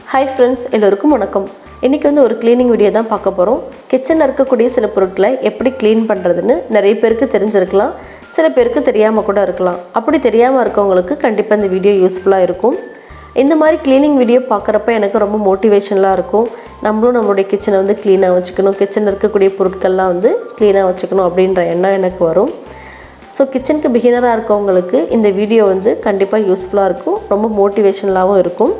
Hi friends, எல்லோருக்கும் வணக்கம். இன்றைக்கி வந்து ஒரு க்ளீனிங் வீடியோ தான் பார்க்க போகிறோம். கிச்சனில் இருக்கக்கூடிய சில பொருட்களை எப்படி க்ளீன் பண்ணுறதுன்னு நிறைய பேருக்கு தெரிஞ்சிருக்கலாம், சில பேருக்கு தெரியாமல் கூட இருக்கலாம். அப்படி தெரியாமல் இருக்கவங்களுக்கு கண்டிப்பாக இந்த வீடியோ யூஸ்ஃபுல்லாக இருக்கும். இந்த மாதிரி க்ளீனிங் வீடியோ பார்க்குறப்ப எனக்கு ரொம்ப மோட்டிவேஷனலாக இருக்கும். நம்மளும் நம்மளுடைய கிச்சனை வந்து க்ளீனாக வச்சுக்கணும், கிச்சனில் இருக்கக்கூடிய பொருட்கள்லாம் வந்து க்ளீனாக வச்சுக்கணும் அப்படின்ற எண்ணம் எனக்கு வரும். ஸோ கிச்சனுக்கு பிகினராக இருக்கவங்களுக்கு இந்த வீடியோ வந்து கண்டிப்பாக யூஸ்ஃபுல்லாக இருக்கும், ரொம்ப மோட்டிவேஷனலாகவும் இருக்கும்.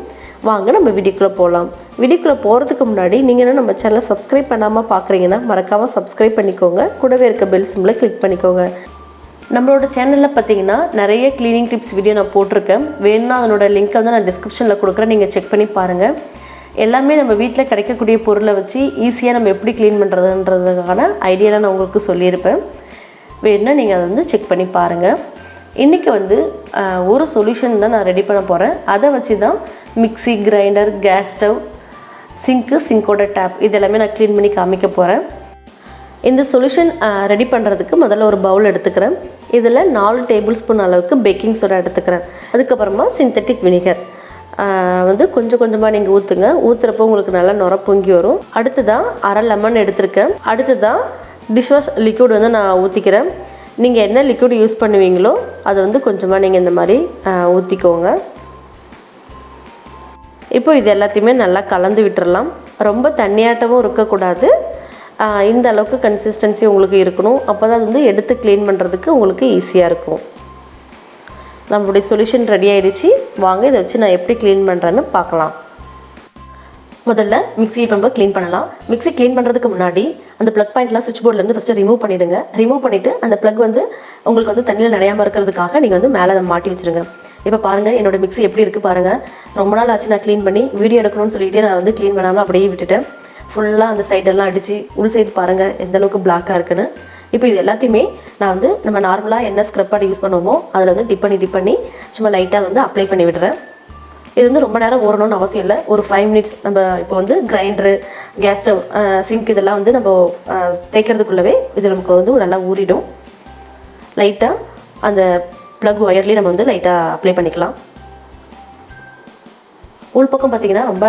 வாங்க நம்ம வீடியோக்குள்ளே போகலாம். வீடியோக்குள்ளே போகிறதுக்கு முன்னாடி நீங்கள் என்ன நம்ம சேனலை சப்ஸ்கிரைப் பண்ணாமல் பார்க்குறீங்கன்னா மறக்காமல் சப்ஸ்கிரைப் பண்ணிக்கோங்க, கூடவே இருக்க பெல் சிம்பிளை கிளிக் பண்ணிக்கோங்க. நம்மளோட சேனலில் பார்த்தீங்கன்னா நிறைய க்ளீனிங் டிப்ஸ் வீடியோ நான் போட்டிருக்கேன். வேணும்னா அதனோட லிங்க்கை வந்து நான் டிஸ்கிரிப்ஷனில் கொடுக்குறேன், நீங்கள் செக் பண்ணி பாருங்கள். எல்லாமே நம்ம வீட்டில் கிடைக்கக்கூடிய பொருளை வச்சு ஈஸியாக நம்ம எப்படி க்ளீன் பண்ணுறதுன்றதுக்கான ஐடியாலாம் நான் உங்களுக்கு சொல்லியிருப்பேன். வேணும்னா நீங்கள் அதை வந்து செக் பண்ணி பாருங்கள். இன்றைக்கி வந்து ஒரு சொல்யூஷன் தான் நான் ரெடி பண்ண போகிறேன். அதை வச்சு தான் மிக்ஸி, கிரைண்டர், கேஸ் ஸ்டவ், சிங்கோட டேப் இதெல்லாமே நான் க்ளீன் பண்ணி காமிக்க போகிறேன். இந்த சொல்யூஷன் ரெடி பண்ணுறதுக்கு முதல்ல ஒரு பவுல் எடுத்துக்கிறேன். இதில் 4 டேபிள் ஸ்பூன் அளவுக்கு பேக்கிங் சோடா எடுத்துக்கிறேன். அதுக்கப்புறமா சிந்தட்டிக் வினிகர் வந்து கொஞ்சம் கொஞ்சமாக நீங்கள் ஊற்றுங்க. ஊற்றுறப்போ உங்களுக்கு நல்லா நுர பொங்கி வரும். அடுத்ததான் அரை லெமன் எடுத்துருக்கேன். அடுத்ததான் டிஷ்வாஷ் லிக்விட் வந்து நான் ஊற்றிக்கிறேன். நீங்கள் என்ன லிக்விட் யூஸ் பண்ணுவீங்களோ அதை வந்து கொஞ்சமாக நீங்கள் இந்த மாதிரி ஊற்றிக்கோங்க. இப்போ இது எல்லாத்தையுமே நல்லா கலந்து விட்டுறலாம். ரொம்ப தண்ணியாட்டமும் இருக்கக்கூடாது, இந்த அளவுக்கு கன்சிஸ்டன்சி உங்களுக்கு இருக்கணும். அப்போ தான் அது வந்து எடுத்து க்ளீன் பண்ணுறதுக்கு உங்களுக்கு ஈஸியாக இருக்கும். நம்மளுடைய சொல்யூஷன் ரெடி ஆகிடுச்சு. வாங்க இதை வச்சு நான் எப்படி க்ளீன் பண்ணுறேன்னு பார்க்கலாம். முதல்ல மிக்ஸியை இப்போ நம்ம க்ளீன் பண்ணலாம். மிக்ஸி க்ளீன் பண்ணுறதுக்கு முன்னாடி அந்த ப்ளக் பாயிண்ட்லாம் சுவிட்ச் போர்ட்லேருந்து ஃபஸ்ட்டு ரிமூவ் பண்ணிவிடுங்க. ரிமூவ் பண்ணிவிட்டு அந்த ப்ளக் வந்து உங்களுக்கு வந்து தண்ணியில் நனையாமல் இருக்கிறதுக்காக நீங்கள் வந்து மேலே அதை மாட்டி வச்சுருங்க. இப்போ பாருங்கள் என்னோடய மிக்ஸி எப்படி இருக்குது பாருங்கள். ரொம்ப நாள் ஆச்சு நான் க்ளீன் பண்ணி, வீடியோ எடுக்கணும்னு சொல்லிவிட்டு நான் வந்து க்ளீன் பண்ணாமல் அப்படியே விட்டுட்டேன். ஃபுல்லாக அந்த சைடெல்லாம் அடித்து உள் சைடு பாருங்கள் எந்தளவுக்கு பிளாக்காக இருக்குன்னு. இப்போ இது எல்லாத்தையுமே நான் வந்து நம்ம நார்மலாக என்ன ஸ்க்ரப்பாக யூஸ் பண்ணுவோமோ அதில் வந்து டிப் பண்ணி சும்மா லைட்டாக வந்து அப்ளை பண்ணி விடுறேன். இது வந்து ரொம்ப நேரம் ஊறணும்னு அவசியம் இல்லை. ஒரு 5 மினிட்ஸ் நம்ம இப்போ வந்து கிரைண்டரு, கேஸ் ஸ்டவ், சிங்க் இதெல்லாம் வந்து நம்ம தேய்க்கிறதுக்குள்ளவே இது நமக்கு வந்து நல்லா ஊறிடும். லைட்டாக அந்த ப்ளக் ஒயர்லேயே நம்ம வந்து லைட்டாக அப்ளை பண்ணிக்கலாம். உள்பக்கம் பார்த்திங்கன்னா ரொம்ப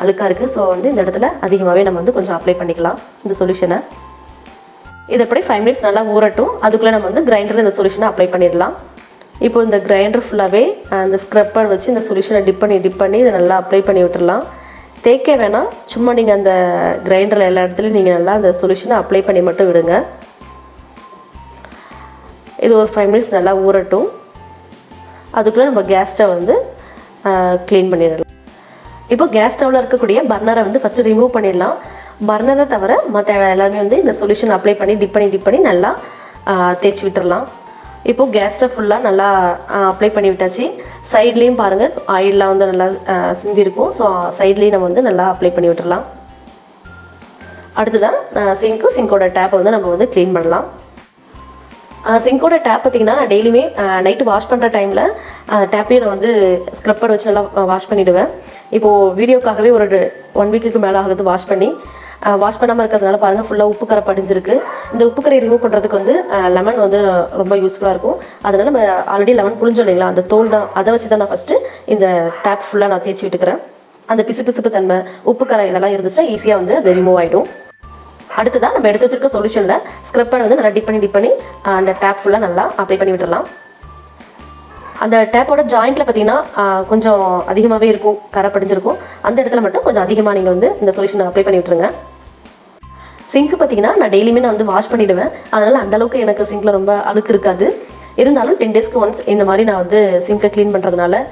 அழுக்காக இருக்குது. ஸோ வந்து இந்த இடத்துல அதிகமாகவே நம்ம வந்து கொஞ்சம் அப்ளை பண்ணிக்கலாம் இந்த சொல்யூஷனை. இது அப்படியே 5 மினிட்ஸ் நல்லா ஊறட்டும். அதுக்குள்ளே நம்ம வந்து கிரைண்டரில் இந்த சொல்யூஷனை அப்ளை பண்ணிடலாம். இப்போ இந்த கிரைண்டர் ஃபுல்லாகவே அந்த ஸ்க்ரப்பர் வச்சு இந்த சொல்யூஷனை டிப் பண்ணி இதை நல்லா அப்ளை பண்ணி விட்டுடலாம். தேய்க்க வேணாம், சும்மா நீங்கள் அந்த கிரைண்டரில் எல்லா இடத்துலையும் நீங்கள் நல்லா அந்த சொல்யூஷனை அப்ளை பண்ணி மட்டும் விடுங்க. இது ஒரு 5 மினிட்ஸ் நல்லா ஊறட்டும். அதுக்குள்ளே நம்ம கேஸ் ஸ்டவ் வந்து க்ளீன் பண்ணிடலாம். இப்போ கேஸ் ஸ்டவ்வில் இருக்கக்கூடிய பர்னரை வந்து ஃபஸ்ட்டு ரிமூவ் பண்ணிடலாம். பர்னரை தவிர மற்ற எல்லாமே வந்து இந்த சொல்யூஷன் அப்ளை பண்ணி டிப் பண்ணி நல்லா தேய்ச்சி விட்டுடலாம். இப்போது கேஸ் ஸ்டவ் ஃபுல்லாக நல்லா அப்ளை பண்ணி விட்டாச்சு. சைட்லேயும் பாருங்கள் ஆயிலெலாம் வந்து நல்லா சிந்திருக்கும். ஸோ சைட்லேயும் நம்ம வந்து நல்லா அப்ளை பண்ணி விட்டுடலாம். அடுத்ததான் சிங்கோட டேப்பை வந்து நம்ம வந்து க்ளீன் பண்ணலாம். சிங்கோட டேப் பார்த்திங்கன்னா நான் டெய்லியுமே நைட்டு வாஷ் பண்ணுற டைமில் டேப்பையும் நான் வந்து ஸ்க்ரப்பர் வச்சு நல்லா வாஷ் பண்ணிவிடுவேன். இப்போது வீடியோக்காகவே ஒரு 1 வீக்குக்கு மேலே ஆகுது வாஷ் பண்ணாமல் இருக்கிறதுனால பாருங்கள் ஃபுல்லாக உப்பு கரை படிஞ்சிருக்கு. இந்த உப்பு கரையை ரிமூவ் பண்ணுறதுக்கு வந்து லெமன் வந்து ரொம்ப யூஸ்ஃபுல்லாக இருக்கும். அதனால் நம்ம ஆல்ரெடி லெமன் புளிஞ்சோம் இல்லைங்களா, அந்த தோல் தான், அதை வச்சு தான் நான் ஃபஸ்ட்டு இந்த டேப் ஃபுல்லாக நான் தேய்ச்சி விட்டுக்கிறேன். அந்த பிசு தன்மை, உப்பு கரை இதெல்லாம் இருந்துச்சுன்னா ஈஸியாக வந்து அது ரிமூவ் ஆகிடும். அடுத்ததான் நம்ம எடுத்து வச்சிருக்க சொல்யூஷனில் ஸ்க்ரப்பர் வந்து நல்லா டிப் பண்ணி அந்த டேப் ஃபுல்லாக நல்லா அப்ளை பண்ணி விட்டுடலாம். அந்த டேப்போட ஜாயிண்ட்டில் பார்த்திங்கன்னா கொஞ்சம் அதிகமாகவே இருக்கும், கரை படிஞ்சிருக்கும். அந்த இடத்துல மட்டும் கொஞ்சம் அதிகமாக நீங்கள் வந்து இந்த சொல்யூஷனை அப்ளை பண்ணி விட்டுருங்க. சிங்க்கு பார்த்திங்கன்னா நான் டெய்லியுமே நான் வந்து வாஷ் பண்ணிவிடுவேன். அதனால் அந்தளவுக்கு எனக்கு சிங்கில் ரொம்ப அழுக்கு இருக்காது. இருந்தாலும் 10 டேஸ்க்கு ஒன்ஸ் இந்த மாதிரி நான் வந்து சிங்கை க்ளீன் பண்ணுறதுனால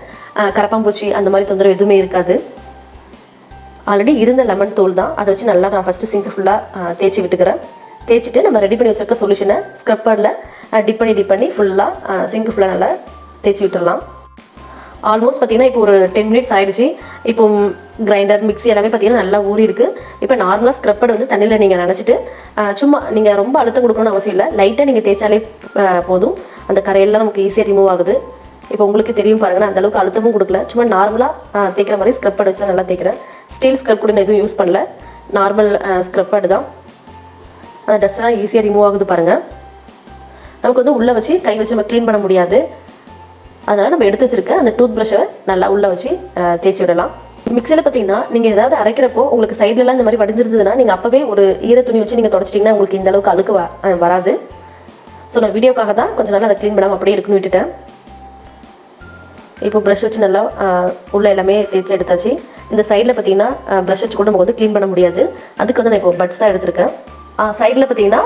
கரப்பாம்பூச்சி அந்த மாதிரி தொந்தரவு எதுவுமே இருக்காது. ஆல்ரெடி இருந்த லெமன் தோல் தான், அதை வச்சு நல்லா நான் ஃபஸ்ட்டு சிங்க்கு ஃபுல்லாக தேய்ச்சி விட்டுக்கிறேன். தேய்ச்சிட்டு நம்ம ரெடி பண்ணி வச்சுருக்க சொல்யூஷனை ஸ்க்ரப்பரில் டிப் பண்ணி ஃபுல்லாக சிங்க்கு ஃபுல்லாக நல்லா தேய்ச்சி விட்டுடலாம். ஆல்மோஸ்ட் பார்த்திங்கன்னா இப்போ ஒரு 10 மினிட்ஸ் ஆகிடுச்சு. இப்போ கிரைண்டர், மிக்ஸி எல்லாமே பார்த்திங்கன்னா நல்லா ஊறி இருக்குது. இப்போ நார்மலாக ஸ்க்ரப்பர் வந்து தண்ணியில் நீங்கள் நினச்சிட்டு சும்மா நீங்கள் ரொம்ப அழுத்தம் கொடுக்கணும்னு அவசியம் இல்லை, லைட்டாக நீங்கள் தேய்ச்சாலே போதும். அந்த கரையெல்லாம் நமக்கு ஈஸியாக ரிமூவ் ஆகுது. இப்போ உங்களுக்கு தெரியும் பாருங்கள், அந்தளவுக்கு அழுத்தமும் கொடுக்கல, சும்மா நார்மலாக தேய்க்கிற மாதிரி ஸ்க்ரப்பர் வச்சு தான் நல்லா தேய்க்கிறேன். ஸ்டீல் ஸ்க்ரப் கூட நான் எதுவும் யூஸ் பண்ணல, நார்மல் ஸ்க்ரப்பர் தான். அந்த டஸ்ட்லாம் ஈஸியாக ரிமூவ் ஆகுது பாருங்கள். நமக்கு வந்து உள்ளே வச்சு கை வச்சு நம்ம க்ளீன் பண்ண முடியாது. அதனால் நம்ம எடுத்து வச்சுருக்க அந்த டூத் ப்ரஷ்ஷை நல்லா உள்ளே வச்சு தேய்ச்சி விடலாம். மிக்சியில் பார்த்தீங்கன்னா நீங்கள் ஏதாவது அரைக்கிறப்போ உங்களுக்கு சைட்லலாம் இந்த மாதிரி வடிஞ்சிருந்ததுன்னா நீங்கள் அப்போவே ஒரு ஈர துணி வச்சு நீங்கள் தொடச்சிட்டிங்கன்னா உங்களுக்கு இந்த அளவுக்கு அழுக்கு வராது. ஸோ நான் வீடியோக்காக தான் கொஞ்சம் நாள் அதை க்ளீன் பண்ணாமல் அப்படியே இருக்குன்னு விட்டுட்டேன். இப்போ ப்ரஷ் வச்சு நல்லா உள்ளே எல்லாமே தேய்ச்சி எடுத்தாச்சு. இந்த சைடில் பார்த்தீங்கன்னா ப்ரஷ் வச்சு கூட நம்ம வந்து க்ளீன் பண்ண முடியாது. அதுக்கு வந்து நான் இப்போ பட்ஸ் தான் எடுத்திருக்கேன். சைடில் பார்த்தீங்கன்னா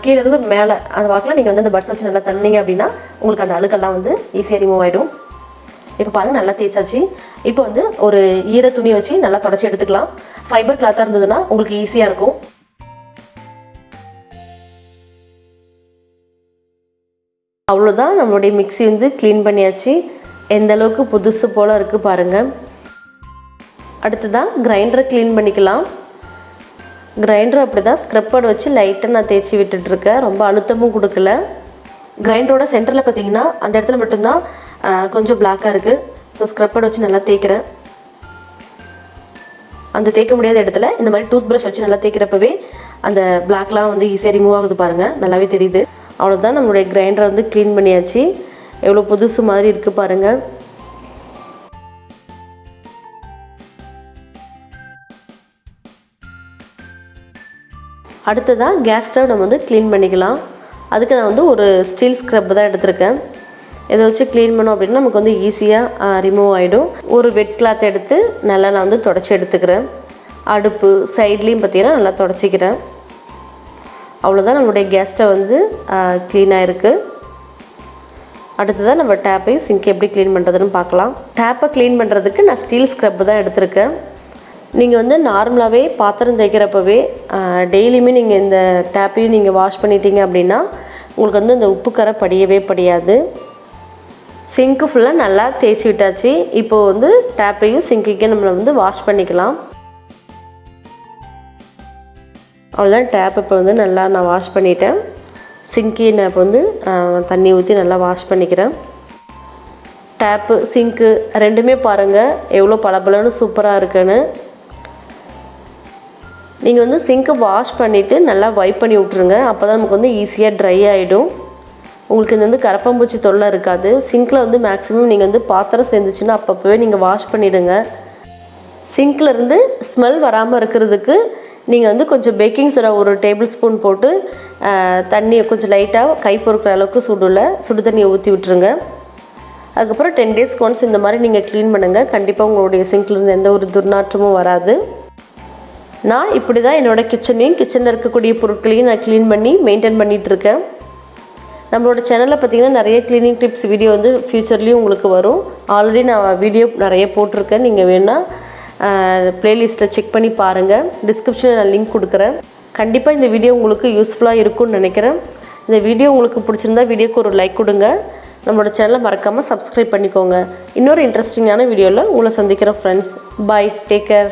கீழே இருந்து மேலே அந்த வாக்கில் நீங்கள் வந்து அந்த பட்ஸ் வச்சு நல்லா தள்ளினீங்க அப்படின்னா உங்களுக்கு அந்த அழுக்கெல்லாம் வந்து ஈஸியாக ரிமூவ் ஆகிடும். இப்போ பாருங்கள் நல்லா தேய்ச்சாச்சு. இப்போ வந்து ஒரு ஈர துணி வச்சு நல்லா தொடச்சி எடுத்துக்கலாம். ஃபைபர் கிளாத்தாக இருந்ததுன்னா உங்களுக்கு ஈஸியாக இருக்கும். அவ்வளோதான், நம்மளுடைய மிக்ஸி வந்து க்ளீன் பண்ணியாச்சு. எந்த அளவுக்கு புதுசு போல் இருக்குது பாருங்கள். அடுத்ததான் கிரைண்டரை க்ளீன் பண்ணிக்கலாம். கிரைண்டர் அப்படி தான் ஸ்க்ரப்பர் வச்சு லைட்டாக நான் தேய்ச்சி விட்டுட்ருக்கேன். ரொம்ப அழுத்தமும் கொடுக்கல. கிரைண்டரோட சென்டரில் பார்த்தீங்கன்னா அந்த இடத்துல மட்டும்தான் கொஞ்சம் பிளாக்காக இருக்குது. ஸோ ஸ்க்ரப்பர் வச்சு நல்லா தேய்க்கிறேன். அந்த தேய்க்க முடியாத இடத்துல இந்த மாதிரி டூத் ப்ரஷ் வச்சு நல்லா தேய்க்கிறப்பவே அந்த பிளாக்லாம் வந்து ஈஸியாக ரிமூவ் ஆகுது பாருங்கள், நல்லாவே தெரியுது. அவ்வளோதான், நம்மளுடைய கிரைண்டரை வந்து க்ளீன் பண்ணியாச்சு. எவ்வளோ புதுசு மாதிரி இருக்குது பாருங்கள். அடுத்ததாக கேஸ் ஸ்டவ் நம்ம வந்து க்ளீன் பண்ணிக்கலாம். அதுக்கு நான் வந்து ஒரு ஸ்டீல் ஸ்க்ரப் தான் எடுத்திருக்கேன். இதை வச்சு க்ளீன் பண்ணோம் அப்படின்னா நமக்கு வந்து ஈஸியாக ரிமூவ் ஆகிடும். ஒரு வெட் கிளாத் எடுத்து நல்லா நான் வந்து தொடச்சி எடுத்துக்கிறேன். அடுப்பு சைட்லேயும் பார்த்தீங்கன்னா நல்லா தொடச்சிக்கிறேன். அவ்வளோதான், நம்மளுடைய கேஸ் ஸ்டவ் வந்து க்ளீனாக இருக்குது. அடுத்ததான் நம்ம டேப்பையும் சிங்க் எப்படி க்ளீன் பண்ணுறதுன்னு பார்க்கலாம். டேப்பை க்ளீன் பண்ணுறதுக்கு நான் ஸ்டீல் ஸ்க்ரப் தான் எடுத்திருக்கேன். நீங்கள் வந்து நார்மலாகவே பாத்திரம் தேய்க்கிறப்பவே டெய்லியுமே நீங்கள் இந்த டேப்பையும் நீங்கள் வாஷ் பண்ணிட்டீங்க அப்படின்னா உங்களுக்கு வந்து இந்த உப்பு கரை படியவே படியாது. சிங்க்கு ஃபுல்லாக நல்லா தேய்ச்சி விட்டாச்சு. இப்போது வந்து டேப்பையும் சிங்க்கையும் நம்ம வந்து வாஷ் பண்ணிக்கலாம். அவ்வளோதான், டேப் இப்போ வந்து நல்லா நான் வாஷ் பண்ணிட்டேன். சிங்கையும் நான் இப்போ வந்து தண்ணி ஊற்றி நல்லா வாஷ் பண்ணிக்கிறேன். டேப்பு சிங்க்கு ரெண்டுமே பாருங்கள் எவ்வளோ பளபளன்னு சூப்பராக இருக்குன்னு. நீங்கள் வந்து சிங்க்கை வாஷ் பண்ணிவிட்டு நல்லா வைப் பண்ணி விட்ருங்க. அப்போ தான் நமக்கு வந்து ஈஸியாக ட்ரை ஆகிடும். உங்களுக்கு இது வந்து கரப்பாம்பூச்சி தொல்லை இருக்காது. சிங்க்கில் வந்து மேக்ஸிமம் நீங்கள் வந்து பாத்திரம் சேர்ந்துச்சுன்னா அப்பப்போவே நீங்கள் வாஷ் பண்ணிவிடுங்க. சிங்க்கில் இருந்து ஸ்மெல் வராமல் இருக்கிறதுக்கு நீங்கள் வந்து கொஞ்சம் பேக்கிங் சோடா ஒரு டேபிள் ஸ்பூன் போட்டு தண்ணியை கொஞ்சம் லைட்டாக கை பொறுக்கிற அளவுக்கு சுடு தண்ணியை ஊற்றி விட்டுருங்க. அதுக்கப்புறம் 10 டேஸ்க்கு ஒன்ஸ் இந்த மாதிரி நீங்கள் க்ளீன் பண்ணுங்கள். கண்டிப்பாக உங்களுடைய சிங்க்லேருந்து எந்த ஒரு துர்நாற்றமும் வராது. நான் இப்படி தான் என்னோடய கிச்சனில் இருக்கக்கூடிய பொருட்களையும் நான் க்ளீன் பண்ணி மெயின்டைன் பண்ணிகிட்ருக்கேன். நம்மளோட சேனலில் பார்த்திங்கன்னா நிறைய க்ளீனிங் டிப்ஸ் வீடியோ வந்து ஃப்யூச்சர்லேயும் உங்களுக்கு வரும். ஆல்ரெடி நான் வீடியோ நிறைய போட்டிருக்கேன். நீங்கள் வேணால் ப்ளேலிஸ்ட்டில் செக் பண்ணி பாருங்கள். டிஸ்கிரிப்ஷனில் நான் லிங்க் கொடுக்குறேன். கண்டிப்பாக இந்த வீடியோ உங்களுக்கு யூஸ்ஃபுல்லாக இருக்கும்னு நினைக்கிறேன். இந்த வீடியோ உங்களுக்கு பிடிச்சிருந்தா வீடியோக்கு ஒரு லைக் கொடுங்க. நம்மளோட சேனலை மறக்காமல் சப்ஸ்கிரைப் பண்ணிக்கோங்க. இன்னொரு இன்ட்ரெஸ்டிங்கான வீடியோவில் உங்களை சந்திக்கிறேன் ஃப்ரெண்ட்ஸ். பாய், டேக் கேர்.